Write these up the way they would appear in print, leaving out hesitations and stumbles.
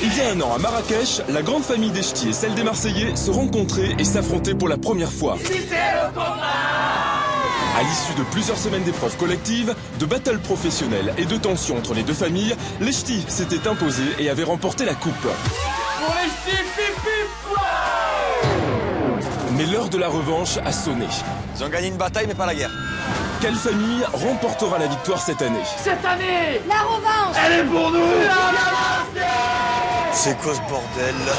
Il y a un an, à Marrakech, la grande famille des Ch'tis et celle des Marseillais se rencontraient et s'affrontaient pour la première fois. À l'issue de plusieurs semaines d'épreuves collectives, de battles professionnels et de tensions entre les deux familles, les Ch'tis s'étaient imposés et avaient remporté la coupe. Pour les Ch'tis, pip pip. Mais l'heure de la revanche a sonné. Ils ont gagné une bataille mais pas la guerre. Quelle famille remportera la victoire cette année? Cette année, la revanche, elle est pour nous. C'est quoi ce bordel là?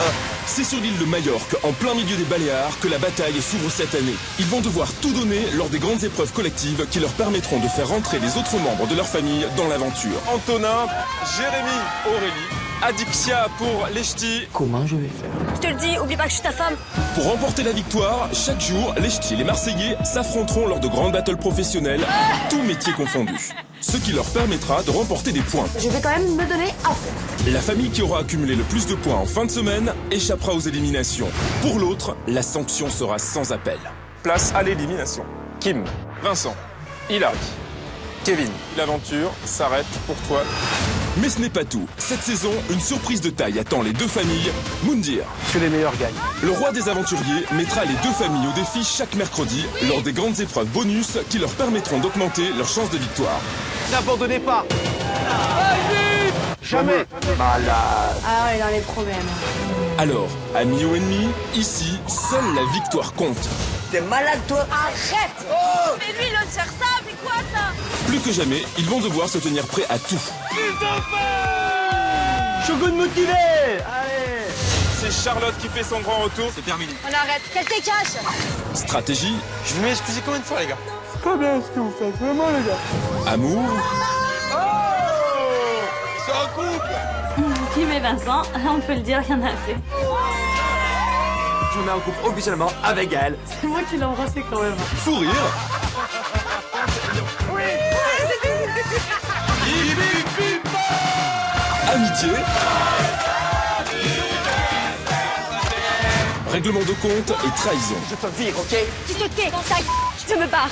C'est sur l'île de Majorque, en plein milieu des Baléares, que la bataille s'ouvre cette année. Ils vont devoir tout donner lors des grandes épreuves collectives qui leur permettront de faire rentrer les autres membres de leur famille dans l'aventure. Antonin, Jérémy, Aurélie, Adixia pour les Ch'tis. Comment je vais faire? je te le dis, oublie pas que je suis ta femme. Pour remporter la victoire, chaque jour, les Ch'tis et les Marseillais s'affronteront lors de grandes battles professionnelles, tous métiers confondus. Ce qui leur permettra de remporter des points. Je vais quand même me donner à fond. La famille qui aura accumulé le plus de points en fin de semaine échappera aux éliminations. Pour l'autre, la sanction sera sans appel. Place à l'élimination. Kim, Vincent, Hilary, Kevin. L'aventure s'arrête pour toi. Mais ce n'est pas tout. Cette saison, une surprise de taille attend les deux familles. Moundir, Que les meilleurs gagnent. le roi des aventuriers, mettra les deux familles au défi chaque mercredi lors des grandes épreuves bonus qui leur permettront d'augmenter leurs chances de victoire. N'abandonnez pas. Jamais. Malade. Ah, on est dans les problèmes. Alors, amis ou ennemis, ici, seule la victoire compte. T'es malade toi? Arrête. Mais lui, le faire ça, mais quoi ça? Plus que jamais, ils vont devoir se tenir prêts à tout. Shogun motivé. Allez. C'est Charlotte qui fait son grand retour. C'est terminé. On arrête. Qu'elle te cache. Stratégie, Je vais m'excuser combien de fois les gars? C'est pas bien ce que vous faites, vraiment les gars. amour, C'est un couple. Kim et Vincent, on peut le dire, il y en a assez. Je me mets en couple officiellement avec elle. C'est moi qui l'ai embrassé quand même. fou rire, amitié, règlement de compte et trahison. Je te vire, ok? Tu te tais. Je me barre.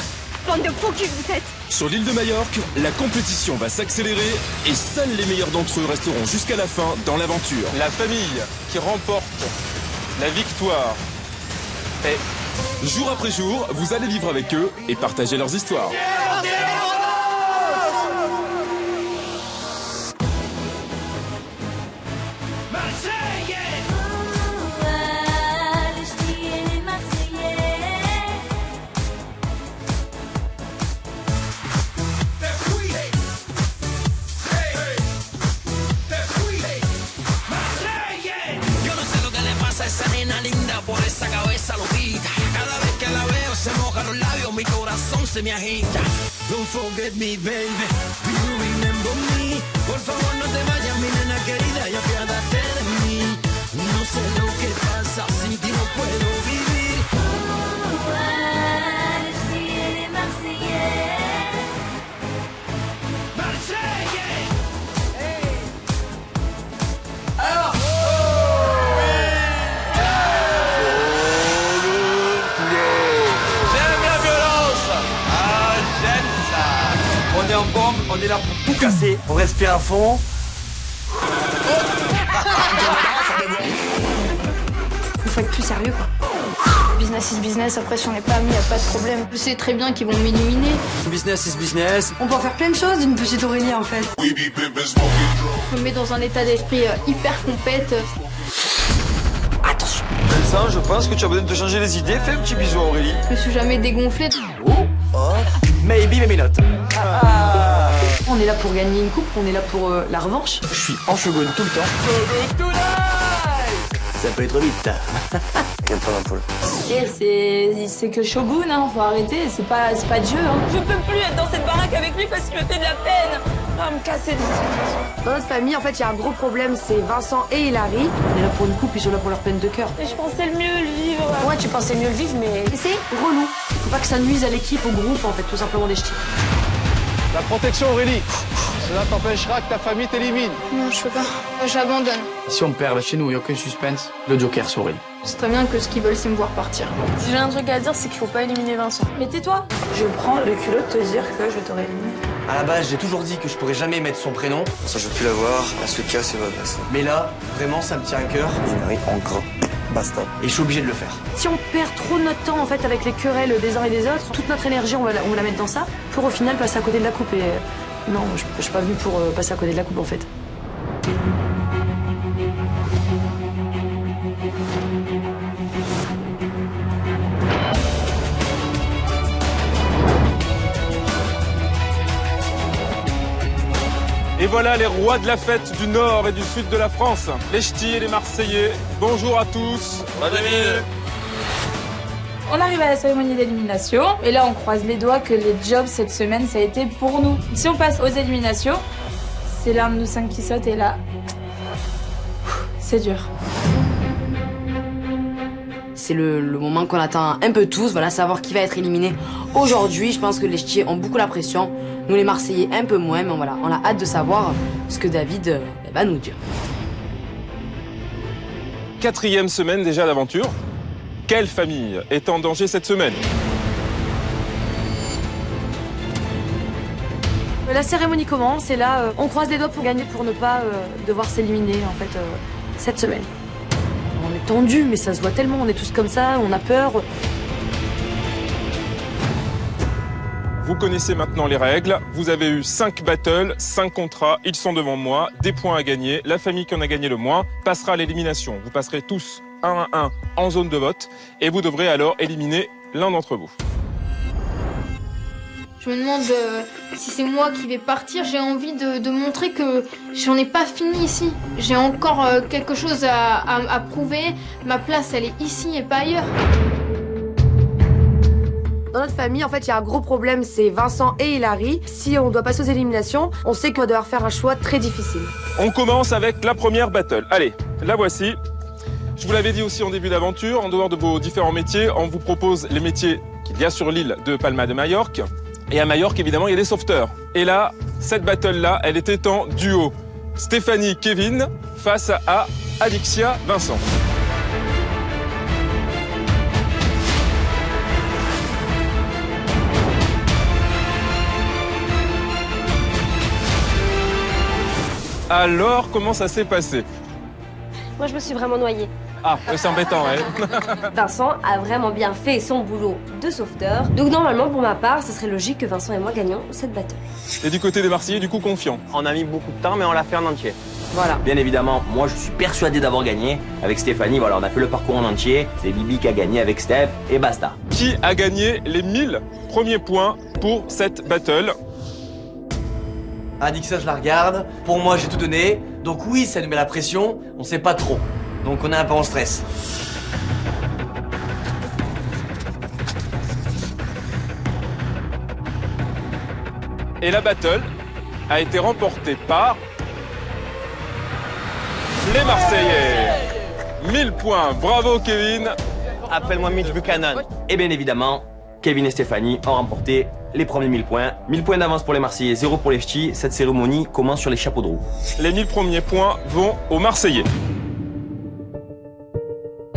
Bande de faux culs que vous êtes. Sur l'île de Majorque, la compétition va s'accélérer et seuls les meilleurs d'entre eux resteront jusqu'à la fin dans l'aventure. La famille qui remporte la victoire est... Jour après jour, vous allez vivre avec eux et partager leurs histoires. Yo no sé lo que le pasa a esa nena linda por esa cabeza loquita. Cada vez que la veo se moja los labios, mi corazón se me agita. Don't forget me, baby. Do you remember me? Por favor no te vayas, mi nena querida, y apiádate de mí. No sé lo que pasa, sin ti no puedo vivir. J'aime la violence. Ah, j'aime ça. On est en bombe, on est là pour tout casser. On respire à fond. Il faut être plus sérieux, quoi. Business is business. Après, si on n'est pas amis, y a pas de problème. Je sais très bien qu'ils vont m'éliminer. Business is business. On peut en faire plein de choses d'une petite Aurélie, en fait. Je me mets dans un état d'esprit hyper compète. Attention. Vincent, je pense que tu as besoin de te changer les idées. Fais un petit bisou à Aurélie. Je me suis jamais dégonflée. Maybe, maybe not. On est là pour gagner une coupe, on est là pour la revanche. Je suis en shogun tout le temps. Ça peut être vite. Quelle pas d'ampoule. C'est que Shogun, hein, faut arrêter, c'est pas Dieu. Hein. Je peux plus être dans cette baraque avec lui parce qu'il me fait de la peine. On va me casser d'ici. Dans notre famille, en fait, il y a un gros problème. C'est Vincent et Hilary. On est là pour une coupe, ils sont là pour leur peine de cœur. Et je pensais le mieux le vivre. Ouais, tu pensais mieux le vivre, mais c'est relou. Faut pas que ça nuise à l'équipe, au groupe, en fait, tout simplement des ch'tis. La protection, Aurélie. Cela t'empêchera que ta famille t'élimine. Non, je peux pas. J'abandonne. Si on perd, là, chez nous, il n'y a aucun suspense. Le Joker sourit. C'est très bien que ce qu'ils veulent, c'est me voir partir. Si j'ai un truc à dire, c'est qu'il faut pas éliminer Vincent. Mais tais-toi. Je prends le culot de te dire que je t'aurais éliminé. À la base, j'ai toujours dit que je pourrais jamais mettre son prénom. Ça, je veux plus la voir. Elle se casse et va passer. Mais là, vraiment, ça me tient à cœur. Je marie en gras. Basta. Et je suis obligé de le faire. Si on perd trop notre temps en fait avec les querelles des uns et des autres, toute notre énergie on va la mettre dans ça pour au final passer à côté de la coupe. Et non, je suis pas venue pour passer à côté de la coupe en fait. Et voilà les rois de la fête du nord et du sud de la France, les ch'tis et les Marseillais. Bonjour à tous. On arrive à la cérémonie d'élimination et là on croise les doigts que les jobs cette semaine ça a été pour nous. Si on passe aux éliminations, c'est l'un de nous 5 qui saute et là, c'est dur. C'est le moment qu'on attend un peu tous, voilà, savoir qui va être éliminé aujourd'hui. Je pense que les ch'tis ont beaucoup la pression, nous les Marseillais un peu moins, mais voilà, on a hâte de savoir ce que David va nous dire. 4e semaine déjà d'aventure. Quelle famille est en danger cette semaine? La cérémonie commence et là, on croise les doigts pour gagner, pour ne pas devoir s'éliminer en fait cette semaine. On est tendu, mais ça se voit tellement, on est tous comme ça, on a peur. Vous connaissez maintenant les règles. Vous avez eu 5 battles, 5 contrats. Ils sont devant moi. Des points à gagner. La famille qui en a gagné le moins passera à l'élimination. Vous passerez tous 1 à 1 en zone de vote et vous devrez alors éliminer l'un d'entre vous. Je me demande si c'est moi qui vais partir. J'ai envie de montrer que j'en ai pas fini ici. J'ai encore quelque chose à prouver. Ma place, elle est ici et pas ailleurs. Dans notre famille, en fait, il y a un gros problème, c'est Vincent et Hilary. Si on doit passer aux éliminations, on sait qu'on va devoir faire un choix très difficile. On commence avec la première battle. Allez, la voici. Je vous l'avais dit aussi en début d'aventure, en dehors de vos différents métiers, on vous propose les métiers qu'il y a sur l'île de Palma de Majorque. Et à Majorque, évidemment, il y a des sauveteurs. Et là, cette battle-là, elle était en duo. Stéphanie, Kevin, face à Alixia, Vincent. Alors, comment ça s'est passé? Moi, je me suis vraiment noyée. Ah, c'est embêtant, ouais. Vincent a vraiment bien fait son boulot de sauveteur. Donc normalement, pour ma part, ce serait logique que Vincent et moi gagnions cette battle. Et du côté des Marseillais, du coup, confiant. On a mis beaucoup de temps, mais on l'a fait en entier. Voilà. Bien évidemment, moi, je suis persuadé d'avoir gagné. Avec Stéphanie, voilà, on a fait le parcours en entier. C'est Bibi qui a gagné avec Steph et basta. Qui a gagné les 1000 premiers points pour cette battle? Alixia, je la regarde. Pour moi, j'ai tout donné. Donc oui, ça nous met la pression. On sait pas trop. Donc on est un peu en stress. Et la battle a été remportée par les Marseillais. 1000 points. Bravo, Kevin. Appelle-moi Mitch Buchanan. Et bien évidemment, Kevin et Stéphanie ont remporté les premiers 1000 points. 1000 points d'avance pour les Marseillais, 0 pour les ch'tis. Cette cérémonie commence sur les chapeaux de roue. Les 1000 premiers points vont aux Marseillais.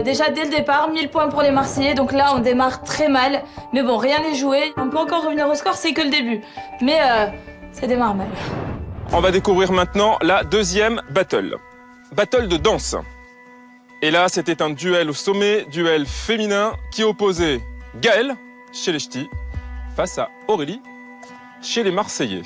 Déjà dès le départ, 1000 points pour les Marseillais, donc là on démarre très mal. Mais bon, rien n'est joué, on peut encore revenir au score, c'est que le début. Mais ça démarre mal. On va découvrir maintenant la deuxième battle. Battle de danse. Et là, c'était un duel au sommet, duel féminin, qui opposait Gaël, chez les ch'tis, face à Aurélie, chez les Marseillais.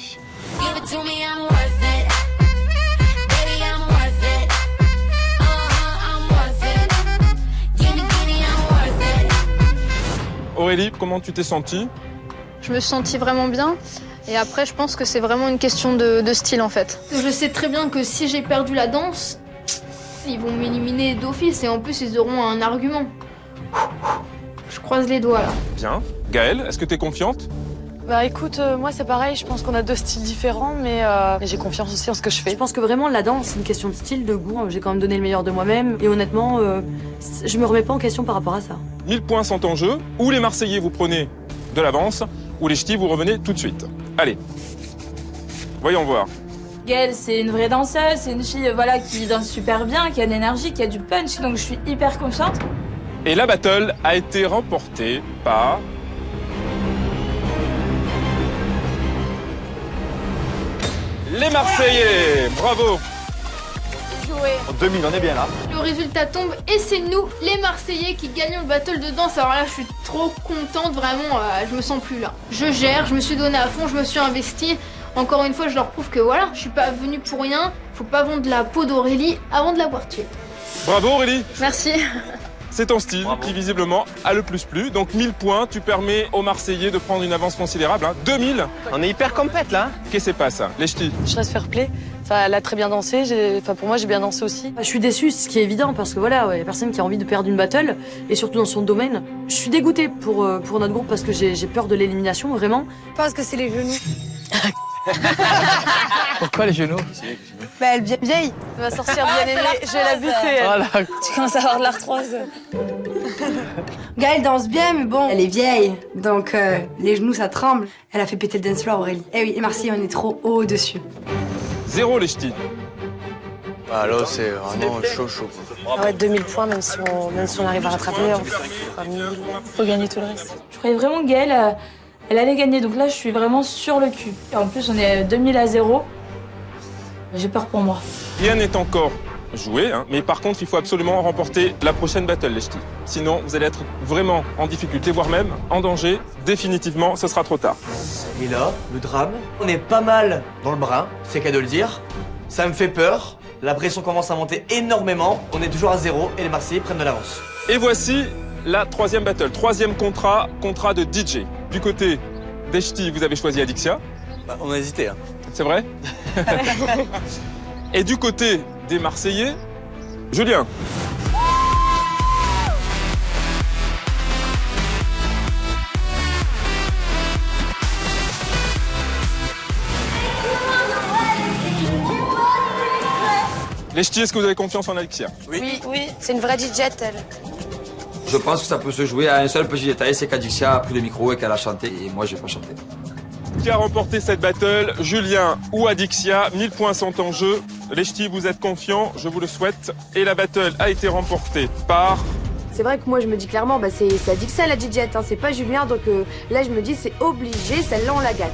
Aurélie, comment tu t'es sentie? Je me suis sentie vraiment bien. Et après, je pense que c'est vraiment une question de style, en fait. Je sais très bien que si j'ai perdu la danse, ils vont m'éliminer d'office. Et en plus, ils auront un argument. Je croise les doigts, là. Bien. Gaëlle, est-ce que tu es confiante? Bah écoute, moi c'est pareil, je pense qu'on a 2 styles différents, mais j'ai confiance aussi en ce que je fais. Je pense que vraiment la danse, c'est une question de style, de goût. J'ai quand même donné le meilleur de moi-même. Et honnêtement, je me remets pas en question par rapport à ça. 1000 points sont en jeu. Ou les Marseillais, vous prenez de l'avance, ou les ch'tis, vous revenez tout de suite. Allez, voyons voir. Gaëlle, c'est une vraie danseuse, c'est une fille voilà, qui danse super bien, qui a de l'énergie, qui a du punch, donc je suis hyper confiante. Et la battle a été remportée par les Marseillais. Bravo. En 2000, on est bien là. Le résultat tombe et c'est nous, les Marseillais, qui gagnons le battle de danse. Alors là, je suis trop contente, vraiment, je me sens plus là. Je gère, je me suis donné à fond, je me suis investie. Encore une fois, je leur prouve que voilà, je suis pas venue pour rien. Faut pas vendre la peau d'Aurélie avant de l'avoir tuée. Bravo Aurélie. Merci. C'est ton style qui visiblement a le plus plu. Donc 1000 points, tu permets aux Marseillais de prendre une avance considérable. 2000. On est hyper compète là. Qu'est-ce qui se passe, les ch'tis? Je reste fair play. Enfin, elle a très bien dansé. Pour moi, j'ai bien dansé aussi. Je suis déçue, ce qui est évident, parce que voilà, il y a personne qui a envie de perdre une battle, et surtout dans son domaine. Je suis dégoûtée pour notre groupe parce que j'ai peur de l'élimination, vraiment. Parce que c'est les genoux. Pourquoi les genoux? Bah, elle est vieille. Elle va sortir bien aimée. Je vais la buter. Voilà. Tu commences à avoir de l'arthrose. Gaëlle danse bien, mais bon, elle est vieille. Donc, les genoux, ça tremble. Elle a fait péter le dance floor, Aurélie. Eh oui, et Marseille, on est trop haut au-dessus. 0 les ch'tis. Ah là, c'est vraiment chaud. Ah ouais, 2000 points, même si on arrive à rattraper, on fera 1000. Faut gagner tout le reste. Je croyais vraiment que Gaëlle, elle allait gagner, donc là, je suis vraiment sur le cul. Et en plus, on est 2000 à 0. J'ai peur pour moi. Rien n'est encore joué, mais par contre, il faut absolument remporter la prochaine battle, les ch'tis. Sinon, vous allez être vraiment en difficulté, voire même en danger. Définitivement, ce sera trop tard. Et là, le drame, on est pas mal dans le brin, c'est qu'à de le dire. Ça me fait peur, la pression commence à monter énormément, on est toujours à 0 et les Marseillais prennent de l'avance. Et voici la troisième battle, troisième contrat de DJ. Du côté des ch'tis, vous avez choisi Adixia. Bah, on a hésité. C'est vrai? Et du côté des Marseillais, Julien. Les ch'tis, est-ce que vous avez confiance en Alexia? Oui, c'est une vraie DJ, elle. Je pense que ça peut se jouer à un seul petit détail, c'est qu'Adixia a pris le micro et qu'elle a chanté, et moi j'ai pas chanté. Qui a remporté cette battle, Julien ou Adixia? 1000 points sont en jeu. Les ch'tis, vous êtes confiants, je vous le souhaite. Et la battle a été remportée par... C'est vrai que moi, je me dis clairement, c'est Adixia la DJ, c'est pas Julien, donc là, je me dis, c'est obligé, celle-là, on la gagne.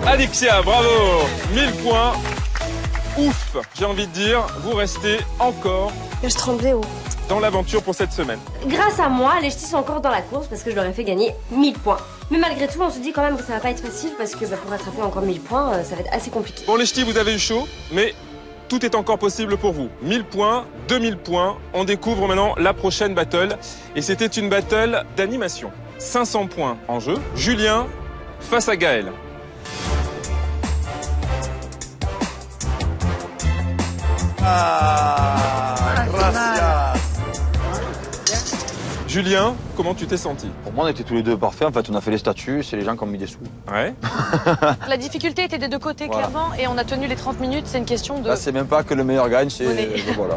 Adixia, bravo! 1000 points. Ouf, j'ai envie de dire, vous restez encore Je tremblais haut. dans l'aventure pour cette semaine. Grâce à moi, les ch'tis sont encore dans la course parce que je leur ai fait gagner 1000 points. Mais malgré tout, on se dit quand même que ça va pas être facile parce que pour rattraper encore 1000 points, ça va être assez compliqué. Bon les ch'tis, vous avez eu chaud, mais tout est encore possible pour vous. 1000 points, 2000 points, on découvre maintenant la prochaine battle. Et c'était une battle d'animation. 500 points en jeu. Julien face à Gaël. Gracias. Julien, comment tu t'es senti? Pour moi, on était tous les deux parfaits. En fait, on a fait les statuts, c'est les gens qui ont mis des sous. Ouais. La difficulté était des deux côtés, Voilà. clairement, et on a tenu les 30 minutes, c'est une question de... Là, c'est même pas que le meilleur gagne, c'est... Voilà.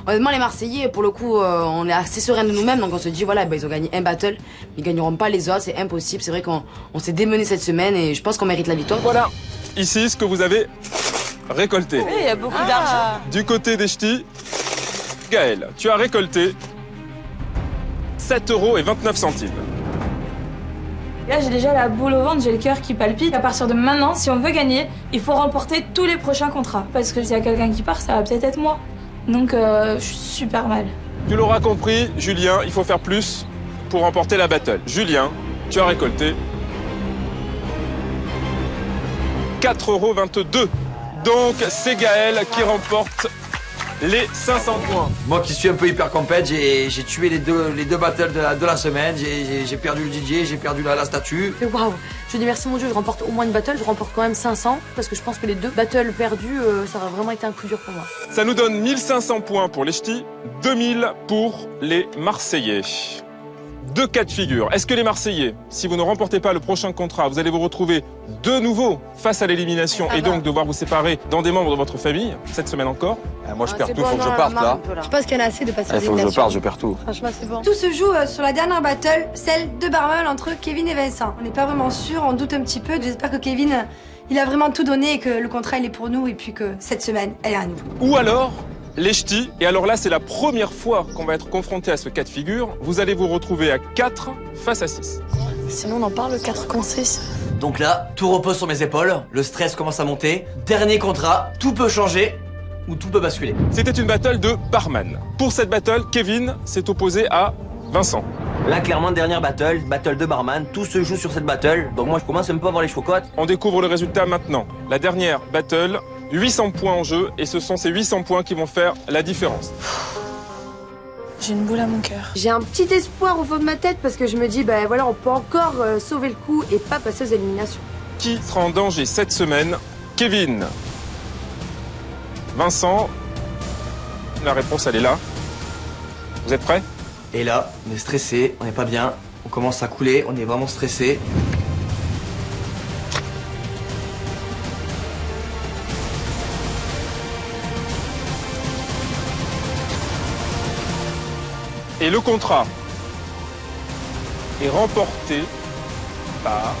Honnêtement, les Marseillais, pour le coup, on est assez sereins de nous-mêmes, donc on se dit, voilà, ils ont gagné un battle, mais ils gagneront pas les autres, c'est impossible. C'est vrai qu'on s'est démené cette semaine et je pense qu'on mérite la victoire. Voilà, ici, ce que vous avez récolté. Oui, il y a beaucoup d'argent. Du côté des ch'tis, Gaël, tu as récolté 7,29 €. Là, j'ai déjà la boule au ventre, j'ai le cœur qui palpite. À partir de maintenant, si on veut gagner, il faut remporter tous les prochains contrats. Parce que s'il y a quelqu'un qui part, ça va peut-être être moi. Donc, je suis super mal. Tu l'auras compris, Julien, il faut faire plus pour remporter la battle. Julien, tu as récolté 4,22 €. Donc, c'est Gaël qui remporte les 500 points. Moi qui suis un peu hyper compète, j'ai tué les deux battles de la semaine. J'ai perdu le DJ, j'ai perdu la statue. Mais waouh, je dis merci mon Dieu, je remporte au moins une battle, je remporte quand même 500, parce que je pense que les deux battles perdus, ça aurait vraiment été un coup dur pour moi. Ça nous donne 1500 points pour les ch'tis, 2000 pour les Marseillais. Deux cas de figure. Est-ce que les Marseillais, si vous ne remportez pas le prochain contrat, vous allez vous retrouver de nouveau face à l'élimination et donc devoir vous séparer dans des membres de votre famille, cette semaine encore? Moi je perds tout, il faut que je parte là. Je pense qu'il y en a assez de passer aux Il faut que je éliminations. parte, je perds tout. Franchement, c'est bon. Tout se joue sur la dernière battle, celle de Barmel entre Kevin et Vincent. On n'est pas vraiment sûr, on doute un petit peu. J'espère que Kevin, il a vraiment tout donné et que le contrat il est pour nous et puis que cette semaine, elle est à nous. Ou alors, les ch'tis. Et alors là, c'est la première fois qu'on va être confronté à ce cas de figure. Vous allez vous retrouver à 4 face à 6. Sinon, on en parle 4 contre 6. Donc là, tout repose sur mes épaules, le stress commence à monter. Dernier contrat, tout peut changer ou tout peut basculer. C'était une battle de barman. Pour cette battle, Kevin s'est opposé à Vincent. Là, clairement, dernière battle de barman. Tout se joue sur cette battle. Donc moi, je commence un peu à avoir les chocottes. On découvre le résultat maintenant. La dernière battle, 800 points en jeu, et ce sont ces 800 points qui vont faire la différence. J'ai une boule à mon cœur. J'ai un petit espoir au fond de ma tête parce que je me dis, bah voilà, on peut encore sauver le coup et pas passer aux éliminations. Qui sera en danger cette semaine? Kevin, Vincent. La réponse, elle est là. Vous êtes prêts? Et là, on est stressé, on n'est pas bien, on commence à couler, on est vraiment stressé. Et le contrat est remporté par...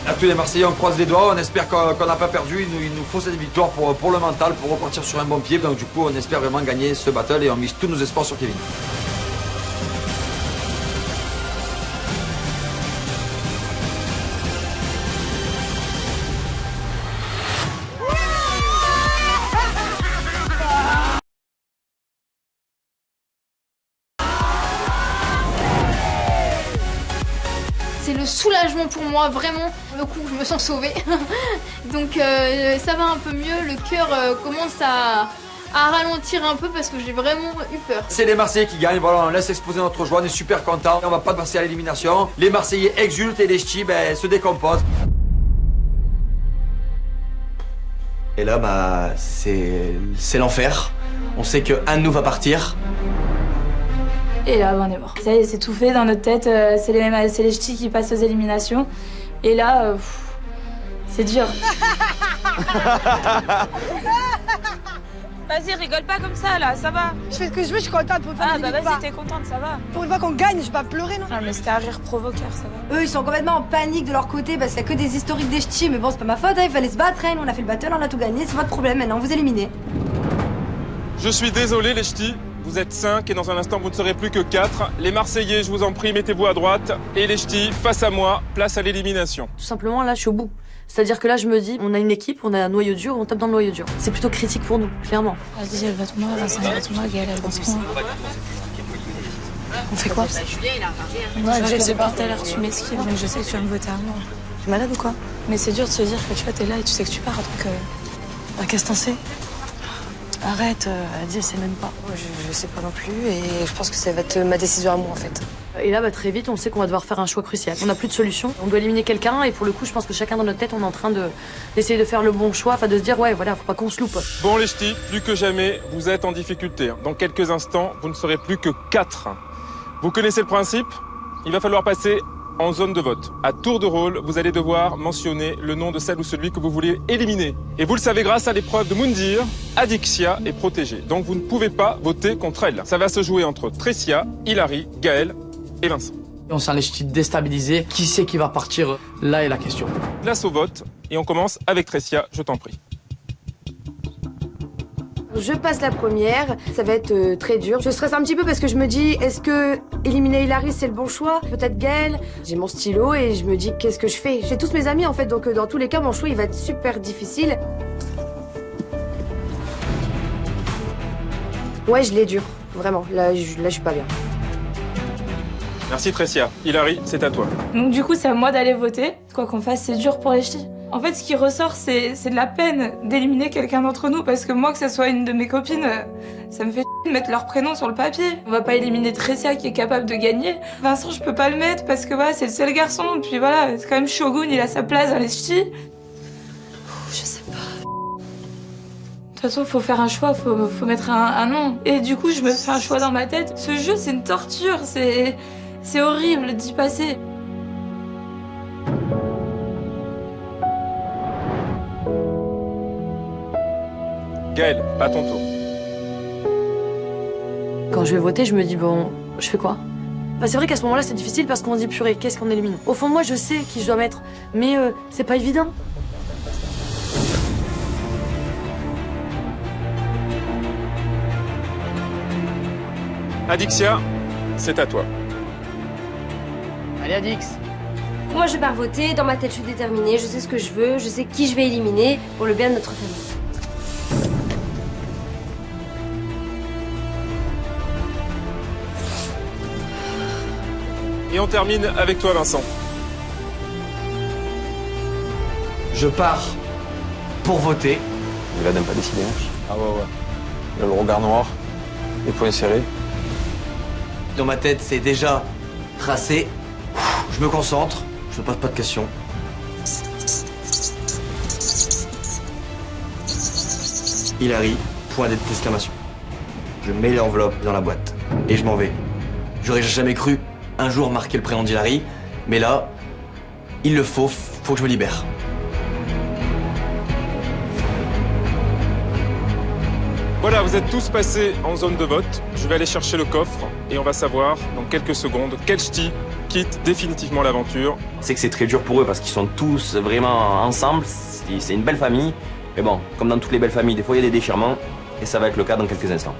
À tous les Marseillais, on croise les doigts, on espère qu'on n'a pas perdu. Il nous faut cette victoire pour le mental, pour repartir sur un bon pied. Donc du coup, on espère vraiment gagner ce battle et on mise tous nos espoirs sur Kevin. C'est le soulagement pour moi, vraiment. Le coup, je me sens sauvée. Donc ça va un peu mieux, le cœur commence à ralentir un peu parce que j'ai vraiment eu peur. C'est les Marseillais qui gagnent, voilà, on laisse exploser notre joie, on est super contents. On va pas passer à l'élimination. Les Marseillais exultent et les ch'tis se décomposent. Et là, bah, c'est l'enfer. On sait qu'un de nous va partir. Et là, on est mort. Ça y est, c'est tout fait dans notre tête. C'est les ch'tis qui passent aux éliminations. Et là, c'est dur. Vas-y, rigole pas comme ça, là, ça va. Je fais ce que je veux, je suis contente pour une fois. Ah, bah vas-y, t'es contente, ça va. Pour une fois qu'on gagne, je vais pas pleurer, non? Ah, mais c'était un rire provoqueur, ça va. Eux, ils sont complètement en panique de leur côté parce qu'il y a que des historiques des ch'tis. Mais bon, c'est pas ma faute, hein, il fallait se battre, hein. On a fait le battle, on a tout gagné, c'est votre problème, maintenant vous éliminez. Je suis désolé les ch'tis, vous êtes 5 et dans un instant vous ne serez plus que 4. Les Marseillais, je vous en prie, mettez-vous à droite. Et les ch'tis, face à moi, place à l'élimination. Tout simplement, là, je suis au bout. C'est-à-dire que là, je me dis, on a une équipe, on a un noyau dur, on tape dans le noyau dur. C'est plutôt critique pour nous, clairement. Vas-y, elle va tomber, Vincent, elle va tomber, Gaëlle, elle va tomber. On fait quoi? Moi, je sais pas, tout à l'heure, tu m'esquives, donc je sais que tu vas me voter à moi. Tu es malade ou quoi? Mais c'est dur de se dire que tu vois, t'es là et tu sais que tu pars, donc qu'est-ce que t'en sais? Arrête, Adi, elle sait même pas. Je sais pas non plus et je pense que ça va être ma décision à moi en fait. Et là, très vite, on sait qu'on va devoir faire un choix crucial. On n'a plus de solution, on doit éliminer quelqu'un et pour le coup, je pense que chacun dans notre tête, on est en train d'essayer de faire le bon choix, enfin de se dire, ouais, voilà, faut pas qu'on se loupe. Bon les ch'tis, plus que jamais, vous êtes en difficulté. Dans quelques instants, vous ne serez plus que 4. Vous connaissez le principe? Il va falloir passer en zone de vote. À tour de rôle, vous allez devoir mentionner le nom de celle ou celui que vous voulez éliminer. Et vous le savez grâce à l'épreuve de Moundir, Adixia est protégée. Donc vous ne pouvez pas voter contre elle. Ça va se jouer entre Tressia, Hilary, Gaël et Vincent. On sent les ch'tis déstabilisés. Qui c'est qui va partir? Là est la question. Place au vote et on commence avec Tressia, je t'en prie. Je passe la première, ça va être très dur. Je stresse un petit peu parce que je me dis, est-ce que éliminer Hilary c'est le bon choix? Peut-être Gaël. J'ai mon stylo et je me dis, qu'est-ce que je fais? J'ai tous mes amis en fait, donc dans tous les cas, mon choix il va être super difficile. Ouais, je l'ai dur, vraiment. Là, je suis pas bien. Merci Tressia. Hilary, c'est à toi. Donc du coup, c'est à moi d'aller voter. Quoi qu'on fasse, c'est dur pour les ch'tis. En fait, ce qui ressort, c'est de la peine d'éliminer quelqu'un d'entre nous, parce que moi, que ce soit une de mes copines, ça me fait de mettre leur prénom sur le papier. On va pas éliminer Tressia qui est capable de gagner. Vincent, je peux pas le mettre parce que voilà, c'est le seul garçon. Puis voilà, c'est quand même Shogun, il a sa place dans les ch'tis. Je sais pas. De toute façon, faut faire un choix, faut mettre un nom. Et du coup, je me fais un choix dans ma tête. Ce jeu, c'est une torture, c'est horrible d'y passer. Gaël, à ton tour. Quand je vais voter, je me dis, bon, je fais quoi? Bah, c'est vrai qu'à ce moment-là, c'est difficile parce qu'on se dit, purée, qu'est-ce qu'on élimine? Au fond de moi, je sais qui je dois mettre, mais c'est pas évident. Adixia, c'est à toi. Allez, Adix. Moi, je pars voter. Dans ma tête, je suis déterminée. Je sais ce que je veux. Je sais qui je vais éliminer pour le bien de notre famille. Et on termine avec toi, Vincent. Je pars pour voter. Il va même pas décider. Ah ouais. Il a le regard noir, les poings serrés. Dans ma tête, c'est déjà tracé. Je me concentre, je ne pose pas de questions. Hilary, point d'exclamation. Je mets l'enveloppe dans la boîte et je m'en vais. J'aurais jamais cru un jour marquer le prénom d'Hilary, mais là, il le faut que je me libère. Voilà, vous êtes tous passés en zone de vote. Je vais aller chercher le coffre et on va savoir dans quelques secondes quel ch'ti quitte définitivement l'aventure. C'est que c'est très dur pour eux parce qu'ils sont tous vraiment ensemble. C'est une belle famille. Mais bon, comme dans toutes les belles familles, des fois il y a des déchirements. Et ça va être le cas dans quelques instants.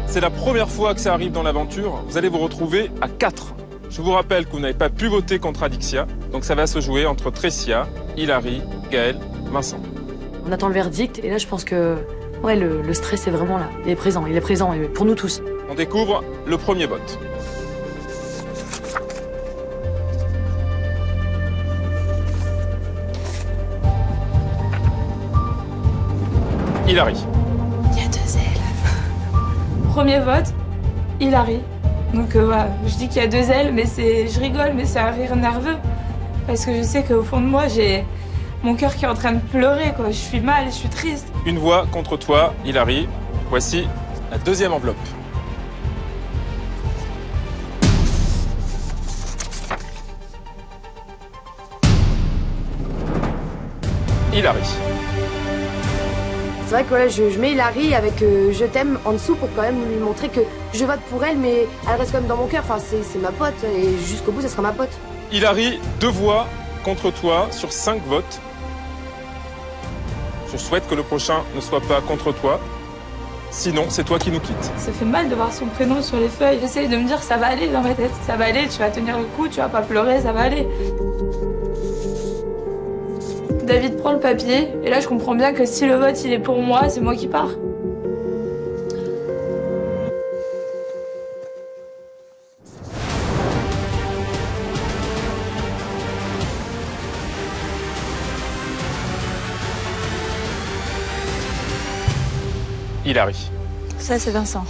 C'est la première fois que ça arrive dans l'aventure. Vous allez vous retrouver à 4. Je vous rappelle que vous n'avez pas pu voter contre Adixia, donc ça va se jouer entre Tressia, Hilary, Gaël, Vincent. On attend le verdict et là je pense que ouais, le stress est vraiment là. Il est présent pour nous tous. On découvre le premier vote. Hilary. Il y a 2 ailes. Premier vote, Hilary. Donc voilà, je dis qu'il y a 2 ailes, mais je rigole, mais c'est un rire nerveux. Parce que je sais qu'au fond de moi, j'ai mon cœur qui est en train de pleurer, quoi. Je suis mal, je suis triste. Une voix contre toi, Hilary. Voici la deuxième enveloppe. Hilary. C'est vrai que voilà, je mets Hilary avec je t'aime en dessous pour quand même lui montrer que je vote pour elle, mais elle reste quand même dans mon cœur. Enfin, c'est ma pote et jusqu'au bout, ça sera ma pote. Hilary, 2 voix contre toi sur 5 votes. Je souhaite que le prochain ne soit pas contre toi. Sinon, c'est toi qui nous quittes. Ça fait mal de voir son prénom sur les feuilles. J'essaye de me dire ça va aller dans ma tête. Ça va aller, tu vas tenir le coup, tu vas pas pleurer, ça va aller. David prend le papier, et là je comprends bien que si le vote il est pour moi, c'est moi qui pars. Hilary. Ça c'est Vincent.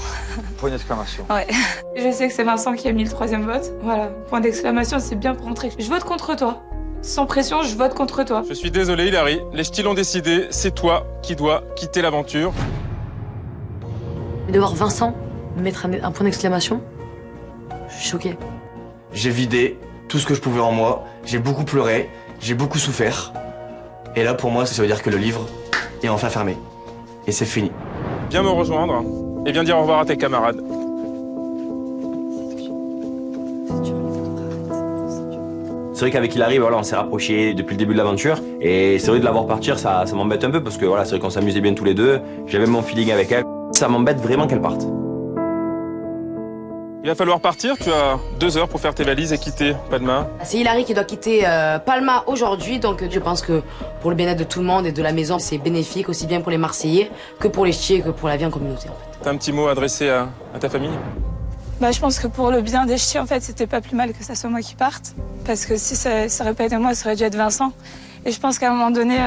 Point d'exclamation. Ouais. Je sais que c'est Vincent qui a mis le 3e vote. Voilà, point d'exclamation, c'est bien pour montrer que je vote contre toi. Sans pression, je vote contre toi. Je suis désolé, Hilary. Les ch'tis l'ont décidé. C'est toi qui dois quitter l'aventure. Et de voir Vincent mettre un point d'exclamation, je suis choquée. J'ai vidé tout ce que je pouvais en moi. J'ai beaucoup pleuré. J'ai beaucoup souffert. Et là, pour moi, ça veut dire que le livre est enfin fermé. Et c'est fini. Viens me rejoindre et viens dire au revoir à tes camarades. C'est vrai qu'avec Hilary, voilà, on s'est rapprochés depuis le début de l'aventure. Et c'est vrai de la voir partir, ça m'embête un peu parce que voilà, c'est vrai qu'on s'amusait bien tous les deux. J'avais mon feeling avec elle. Ça m'embête vraiment qu'elle parte. Il va falloir partir. Tu as 2 heures pour faire tes valises et quitter Palma. C'est Hilary qui doit quitter Palma aujourd'hui, donc je pense que pour le bien-être de tout le monde et de la maison, c'est bénéfique aussi bien pour les Marseillais que pour les ch'tis et que pour la vie en communauté. En fait. T'as un petit mot adressé à ta famille? Bah, je pense que pour le bien des ch'tis, en fait, c'était pas plus mal que ça soit moi qui parte. Parce que si ça aurait pas été moi, ça aurait dû être Vincent. Et je pense qu'à un moment donné,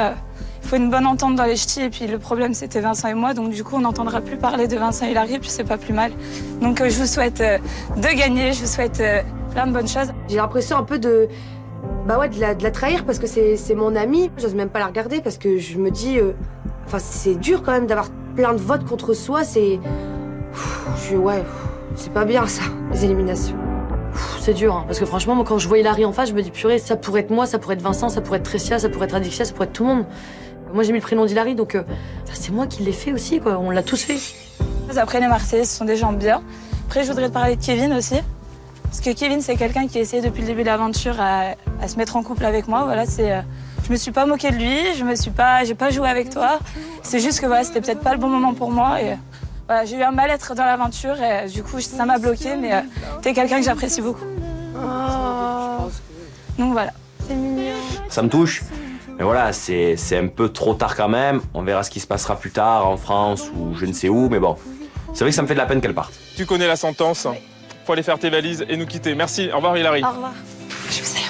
il faut une bonne entente dans les ch'tis. Et puis le problème, c'était Vincent et moi. Donc du coup, on n'entendra plus parler de Vincent et Hilary, et puis c'est pas plus mal. Donc je vous souhaite de gagner, je vous souhaite plein de bonnes choses. J'ai l'impression un peu de la trahir parce que c'est mon amie. J'ose même pas la regarder parce que je me dis... Enfin, c'est dur quand même d'avoir plein de votes contre soi. C'est pas bien ça, les éliminations. C'est dur, hein, parce que franchement, moi, quand je vois Hilary en face, je me dis purée, ça pourrait être moi, ça pourrait être Vincent, ça pourrait être Tressia, ça pourrait être Adixia, ça pourrait être tout le monde. Moi, j'ai mis le prénom d'Hilary, donc c'est moi qui l'ai fait aussi, quoi. On l'a tous fait. Après, les Marseillais, ce sont des gens bien. Après, je voudrais te parler de Kevin aussi. Parce que Kevin, c'est quelqu'un qui a essayé depuis le début de l'aventure à se mettre en couple avec moi. Voilà, Je me suis pas moquée de lui, j'ai pas joué avec toi. C'est juste que voilà, c'était peut-être pas le bon moment pour moi. Et voilà, j'ai eu un mal-être dans l'aventure et du coup, ça m'a bloqué. Mais t'es quelqu'un que j'apprécie beaucoup. Oh. Donc voilà. C'est mignon. Ça me touche. Mais voilà, c'est un peu trop tard quand même. On verra ce qui se passera plus tard en France ou je ne sais où. Mais bon, c'est vrai que ça me fait de la peine qu'elle parte. Tu connais la sentence. Faut aller faire tes valises et nous quitter. Merci. Au revoir, Hilary. Au revoir. Je vous aime.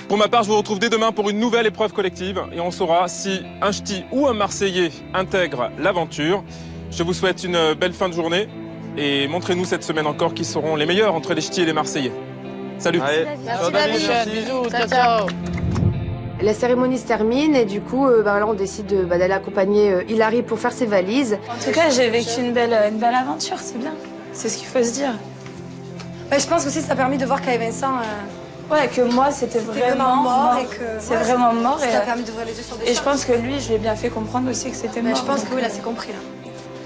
Pour ma part, je vous retrouve dès demain pour une nouvelle épreuve collective et on saura si un ch'ti ou un Marseillais intègre l'aventure. Je vous souhaite une belle fin de journée et montrez-nous cette semaine encore qui seront les meilleurs entre les ch'tis et les Marseillais. Salut. Allez. Merci David. Bisous. Ciao. La cérémonie se termine et du coup, là, on décide d'aller accompagner Hilary pour faire ses valises. En tout cas, j'ai vécu une belle aventure, c'est bien. C'est ce qu'il faut se dire. Ouais, je pense aussi que ça a permis de voir qu'avec Vincent... Ouais, que moi, c'était vraiment mort. Et que, c'est vraiment mort. Ça a permis d'ouvrir les yeux sur des choses. Et je pense que lui, je lui ai bien fait comprendre aussi que c'était mort. Je pense que oui, là, c'est compris, là.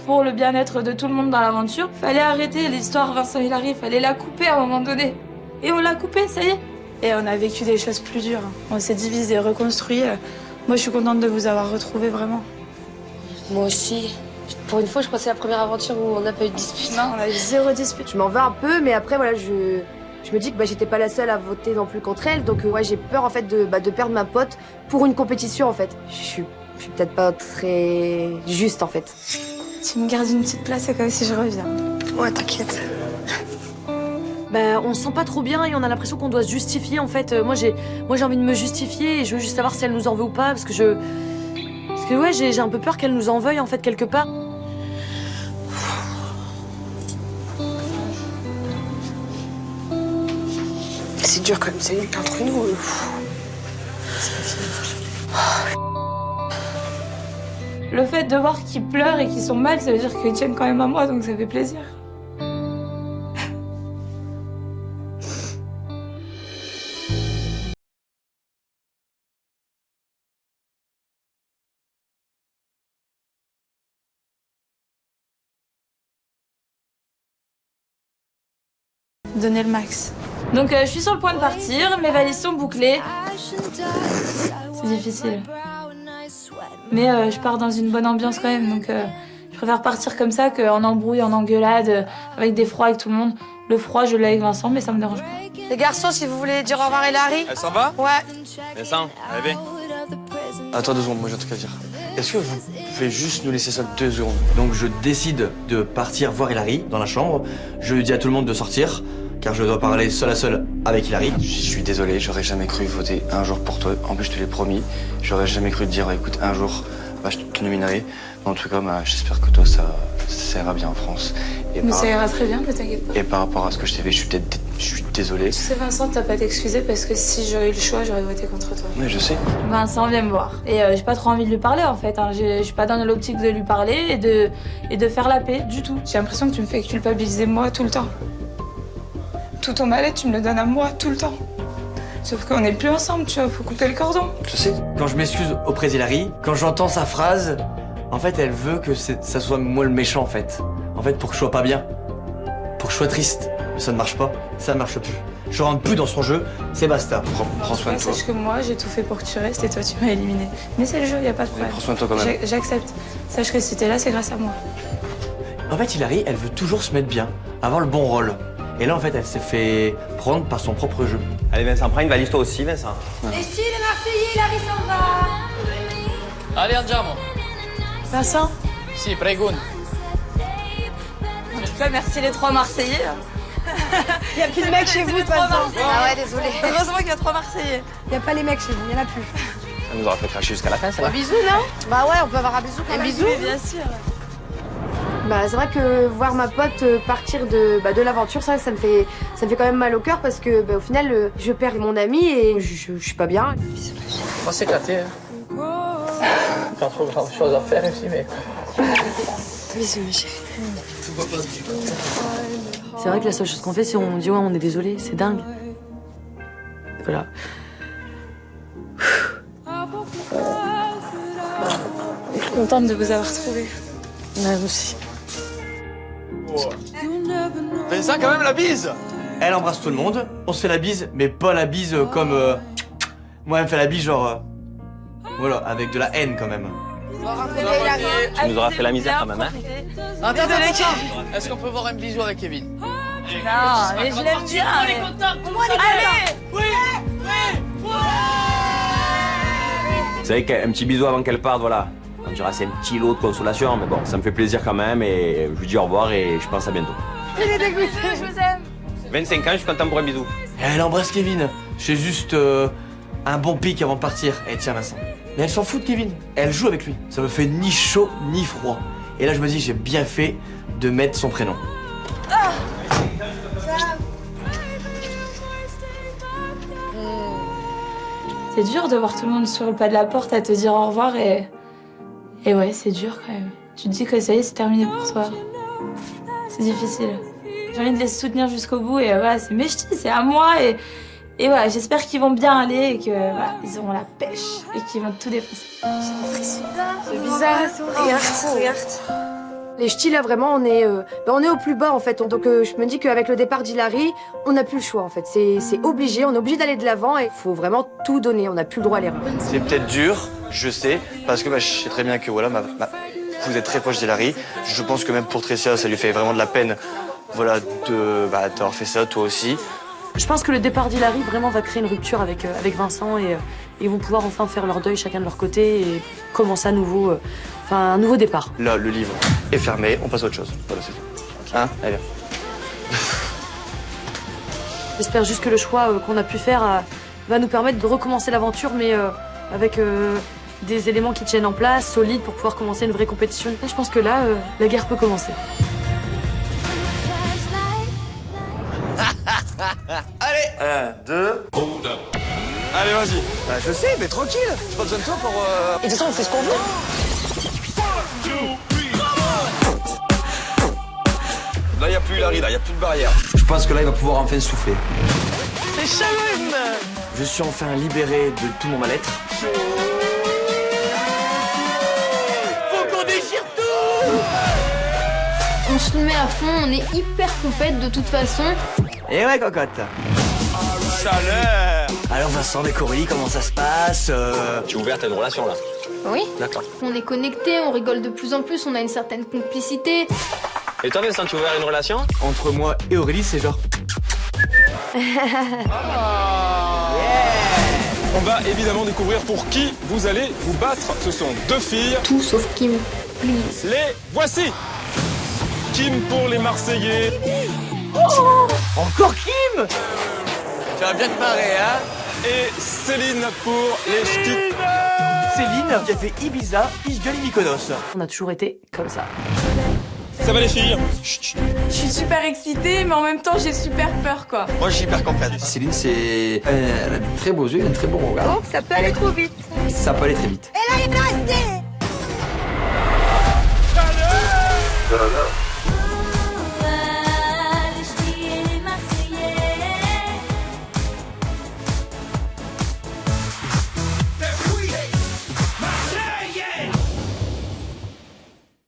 Pour le bien-être de tout le monde dans l'aventure, fallait arrêter l'histoire Vincent-Hilary, fallait la couper à un moment donné. Et on l'a coupée, ça y est. Et on a vécu des choses plus dures. On s'est divisé, reconstruit. Moi, je suis contente de vous avoir retrouvés, vraiment. Moi aussi. Pour une fois, je crois que c'est la première aventure où on n'a pas eu de dispute. Non, on a eu 0 dispute. Je m'en veux un peu, mais après, voilà, je me dis que j'étais pas la seule à voter non plus contre elle. Donc, ouais, j'ai peur, en fait, de perdre ma pote pour une compétition, en fait. Je suis peut-être pas très juste, en fait. Tu me gardes une petite place, c'est comme si je reviens. Ouais, t'inquiète. On se sent pas trop bien et on a l'impression qu'on doit se justifier, en fait. Moi, j'ai envie de me justifier et je veux juste savoir si elle nous en veut ou pas, parce que ouais, j'ai un peu peur qu'elle nous en veuille, en fait, quelque part. C'est dur quand même, c'est une entre nous. Le fait de voir qu'ils pleurent et qu'ils sont mal, ça veut dire qu'ils tiennent quand même à moi, donc ça fait plaisir. Donner le max. Donc je suis sur le point de partir, mes valises sont bouclées. C'est difficile. Mais je pars dans une bonne ambiance quand même, donc je préfère partir comme ça qu'en embrouille, en engueulade, avec des froids avec tout le monde. Le froid, je l'ai avec Vincent, mais ça me dérange pas. Les garçons, si vous voulez dire au revoir à Hilary. Elle s'en va? Ouais. Vincent, allez, viens. Attends 2 secondes, moi j'ai un truc à dire. Est-ce que vous pouvez juste nous laisser seul 2 secondes? Donc je décide de partir voir Hilary dans la chambre. Je dis à tout le monde de sortir, car je dois parler seul à seul avec Hilary. Je suis désolé, j'aurais jamais cru voter un jour pour toi. En plus, je te l'ai promis. J'aurais jamais cru te dire, écoute, un jour, je te nominerai. En tout cas, j'espère que toi, ça ira bien en France. Mais ça ira très bien, ne t'inquiète pas. Et par rapport à ce que je t'ai fait, je suis désolé. Tu sais, Vincent, t'as pas à t'excuser parce que si j'aurais eu le choix, j'aurais voté contre toi. Oui, je sais. Vincent vient me voir. Et j'ai pas trop envie de lui parler, en fait. Je suis pas dans l'optique de lui parler et de faire la paix, du tout. J'ai l'impression que tu me fais culpabiliser moi tout le temps. Tout ton mal-être, tu me le donnes à moi tout le temps. Sauf qu'on n'est plus ensemble, tu vois, faut couper le cordon. Je sais. Quand je m'excuse auprès d'Hilary, quand j'entends sa phrase, en fait, elle veut que ça soit moi le méchant, en fait. En fait, pour que je sois pas bien. Pour que je sois triste. Mais ça ne marche pas. Ça ne marche plus. Je rentre plus dans son jeu. C'est basta. Prends soin de toi. Sache que moi, j'ai tout fait pour que tu restes et toi, tu m'as éliminé. Mais c'est le jeu, y a pas de problème. Prends soin de toi quand même. J'accepte. Sache que si t'es là, c'est grâce à moi. En fait, Hilary, elle veut toujours se mettre bien, avoir le bon rôle. Et là, en fait, elle s'est fait prendre par son propre jeu. Allez, Vincent, prends une valise toi aussi, Vincent. Les filles, les Marseillais, Hilary s'en va. Allez, andiamo. Vincent? Si, prego. En tout cas, merci les 3 Marseillais. Il n'y a plus de mecs chez vous, de toute façon. Ah ouais, désolé. Heureusement qu'il y a 3 Marseillais. Il n'y a pas les mecs chez vous, il n'y en a plus. Ça nous aura fait cracher jusqu'à la fin, ça va. Un bisou, non? Bah ouais, on peut avoir un bisou quand même. Un bisou? Bien sûr. C'est vrai que voir ma pote partir de l'aventure, ça me fait quand même mal au cœur parce que au final, je perds mon ami et je suis pas bien. On va s'éclater. Pas trop grand chose à faire ici, mais. Bisous, ma chérie. C'est vrai que la seule chose qu'on fait, c'est on dit ouais, on est désolé, c'est dingue. Voilà. Je suis contente de vous avoir trouvé. Ouais, moi aussi. Vincent, quand même, la bise! Elle embrasse tout le monde, on se fait la bise, mais pas la bise comme... Moi, elle me fait la bise genre... Voilà, avec de la haine quand même. Tu nous auras fait la misère quand même, hein. Attendez les Kevin. Est-ce qu'on peut voir un bisou avec Kevin? Non, mais je l'aime bien. On est contents. Allez. Oui. C'est vrai qu'un petit bisou avant qu'elle parte, voilà. On dira c'est un petit lot de consolation, mais bon, ça me fait plaisir quand même et je vous dis au revoir et je pense à bientôt. Il est dégoûté, je vous aime. 25 ans, je suis content pour un bisou. Elle embrasse Kevin. J'ai juste un bon pic avant de partir. Et tiens Vincent. Mais elle s'en fout de Kevin. Elle joue avec lui. Ça me fait ni chaud ni froid. Et là je me dis j'ai bien fait de mettre son prénom. Ah. C'est dur de voir tout le monde sur le pas de la porte à te dire au revoir et ouais, c'est dur quand même. Tu te dis que ça y est, c'est terminé pour toi. C'est difficile. J'ai envie de les soutenir jusqu'au bout et voilà, c'est mes ch'tis, c'est à moi et voilà, j'espère qu'ils vont bien aller et que voilà, ils auront la pêche et qu'ils vont tout défoncer. C'est bizarre. Regarde. Les ch'tis là vraiment on est au plus bas en fait. Donc je me dis qu'avec le départ d'Hilary, on n'a plus le choix en fait. C'est obligé, on est obligé d'aller de l'avant et il faut vraiment tout donner, on n'a plus le droit à l'erreur. C'est peut-être dur, je sais, parce que je sais très bien que voilà, vous êtes très proche d'Hilary. Je pense que même pour Tressia, ça lui fait vraiment de la peine voilà, d'avoir fait ça, toi aussi. Je pense que le départ d'Hilary vraiment va créer une rupture avec Vincent et ils vont pouvoir enfin faire leur deuil chacun de leur côté et commencer à nouveau, un nouveau départ. Là, le livre est fermé, on passe à autre chose. Voilà, c'est tout. Hein? Allez, viens. J'espère juste que le choix qu'on a pu faire va nous permettre de recommencer l'aventure, mais avec des éléments qui tiennent en place, solides, pour pouvoir commencer une vraie compétition. Et je pense que là, la guerre peut commencer. Allez, 1, 2. Allez, vas-y. Bah, je sais, mais tranquille. J'ai pas besoin de toi pour. Et de toute façon, on fait ce qu'on veut. Là, il n'y a plus Hilary, là, il n'y a plus de barrière. Je pense que là, il va pouvoir enfin souffler. C'est Sharon. Je suis enfin libéré de tout mon mal-être. Faut qu'on déchire tout. On se met à fond, on est hyper compète de toute façon. Et ouais, cocotte. Chaleur. Alors Vincent et Coralie, comment ça se passe Tu es ouverte à une relation là? Oui. D'accord. On est connectés, on rigole de plus en plus, on a une certaine complicité. Et toi Vincent, tu es ouvert à une relation? Entre moi et Aurélie, c'est genre... On va évidemment découvrir pour qui vous allez vous battre. Ce sont deux filles. Tout sauf Kim, please. Les voici. Kim pour les Marseillais. Oh, encore Kim. Tu vas bien te marrer, hein? Et Céline pour les ch'tis. Céline qui a fait Ibiza, Isgali, Mykonos. On a toujours été comme ça. Ça va les filles? Je suis super excitée, mais en même temps, j'ai super peur, quoi. Moi, je suis hyper compète. Céline, c'est... elle a de très beaux yeux, un très beau regard. Oh, ça peut aller trop vite. Ça peut aller très vite. Et là, il est resté.